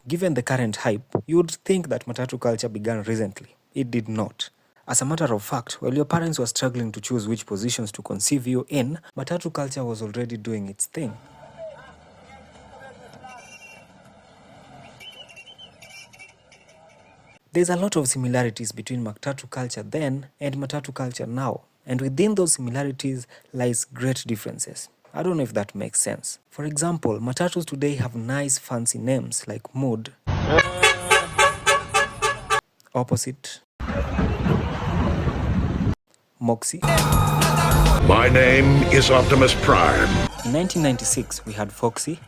Given the current hype, you would think that Matatu culture began recently. It did not. As a matter of fact, while your parents were struggling to choose which positions to conceive you in, Matatu culture was already doing its thing. There's a lot of similarities between Matatu culture then and Matatu culture now, and within those similarities lies great differences. I don't know if that makes sense. For example, Matatus today have nice fancy names like Mood, Opposite, Moxie. My name is Optimus Prime. In 1996, we had Foxy,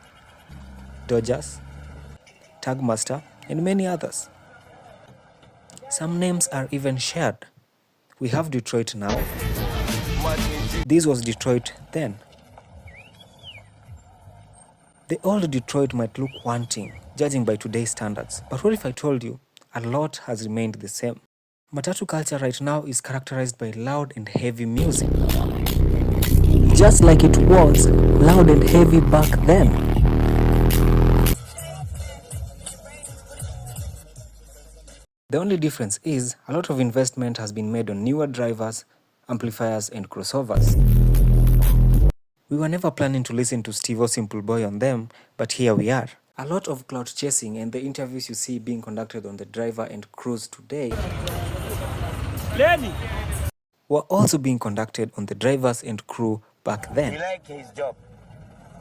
Dodgers, Tagmaster, and many others. Some names are even shared. We have Detroit now. This was Detroit then. The old Detroit might look wanting, judging by today's standards. But what if I told you a lot has remained the same? Matatu culture right now is characterized by loud and heavy music. Just like it was loud and heavy back then. The only difference is a lot of investment has been made on newer drivers, amplifiers, and crossovers. We were never planning to listen to Steve-O Simple Boy on them, but here we are. A lot of cloud chasing and the interviews you see being conducted on the driver and crews today were also being conducted on the drivers and crew back then. He like his job.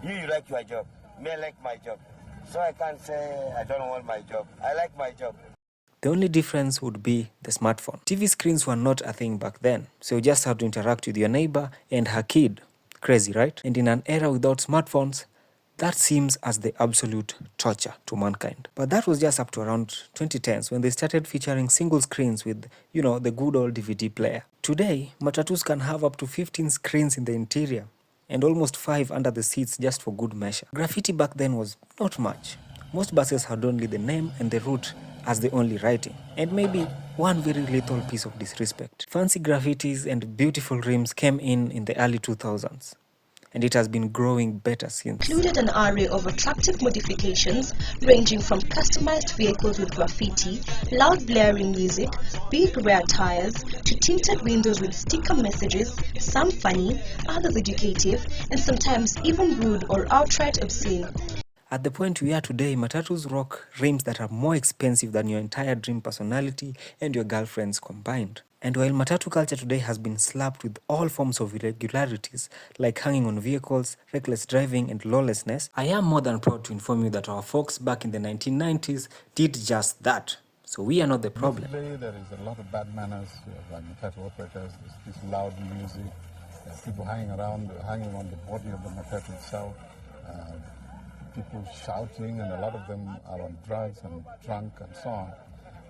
You like your job. Me like my job. So I can't say I don't want my job. I like my job. The only difference would be the smartphone. TV screens were not a thing back then, so you just had to interact with your neighbor and her kid. Crazy, right? And in an era without smartphones, that seems as the absolute torture to mankind. But that was just up to around 2010s when they started featuring single screens with, the good old DVD player. Today, Matatus can have up to 15 screens in the interior and almost 5 under the seats just for good measure. Graffiti back then was not much. Most buses had only the name and the route as the only writing, and maybe one very little piece of disrespect. Fancy graffitis and beautiful rims came in the early 2000s. And it has been growing better since. Included an array of attractive modifications ranging from customized vehicles with graffiti, loud blaring music, big rear tires, to tinted windows with sticker messages, some funny, others educative, and sometimes even rude or outright obscene. At the point we are today, Matatus rock rims that are more expensive than your entire dream personality and your girlfriends combined. And while Matatu culture today has been slapped with all forms of irregularities, like hanging on vehicles, reckless driving, and lawlessness, I am more than proud to inform you that our folks back in the 1990s did just that. So we are not the problem. Today there is a lot of bad manners by Matatu operators. There's this loud music, there's people hanging on the body of the Matatu itself, people shouting, and a lot of them are on drugs and drunk and so on.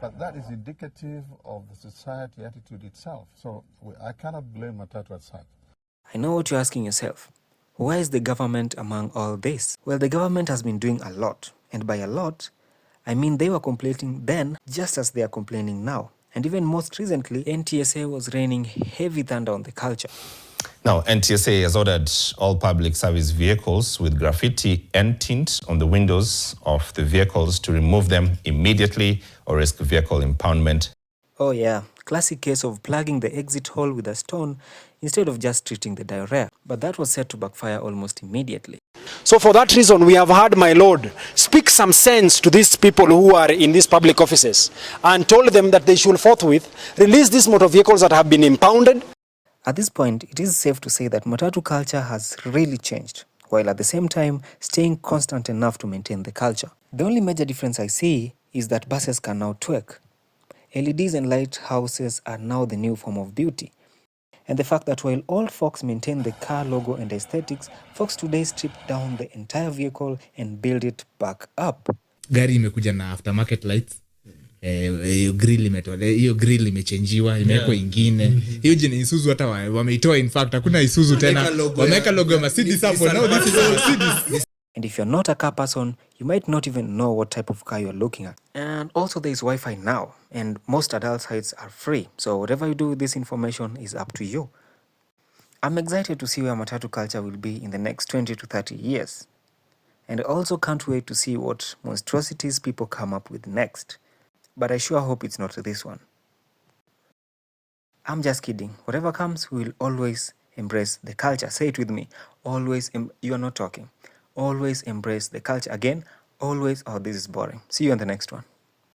But that is indicative of the society attitude itself. So I cannot blame Matatu as such. I know what you're asking yourself. Why is the government among all this? Well, the government has been doing a lot. And by a lot, I mean they were complaining then just as they are complaining now. And even most recently, NTSA was raining heavy thunder on the culture. Now, NTSA has ordered all public service vehicles with graffiti and tint on the windows of the vehicles to remove them immediately or risk vehicle impoundment. Oh yeah, classic case of plugging the exit hole with a stone instead of just treating the diarrhea. But that was set to backfire almost immediately. So for that reason, we have heard my Lord speak some sense to these people who are in these public offices and told them that they should forthwith release these motor vehicles that have been impounded. At this point, it is safe to say that Matatu culture has really changed, while at the same time staying constant enough to maintain the culture. The only major difference I see is that buses can now twerk. LEDs and lighthouses are now the new form of beauty. And the fact that while old folks maintain the car logo and aesthetics, folks today strip down the entire vehicle and build it back up. Gari imekuja na aftermarket lights. Hiyo grill imechangiwa, imewekwa ingine. Hiyo jina Isuzu hata wameitoa, in fact hakuna Isuzu tena. Wameka logo ya Mercedes hapo. Now this is Mercedes. And if you're not a car person, you might not even know what type of car you're looking at. And also there is Wi-Fi now, and most adult sites are free. So whatever you do with this information is up to you. I'm excited to see where Matatu culture will be in the next 20 to 30 years. And I also can't wait to see what monstrosities people come up with next. But I sure hope it's not this one. I'm just kidding. Whatever comes, we will always embrace the culture. Say it with me. Always, you are not talking. Always embrace the culture. Again, always, oh, this is boring. See you on the next one.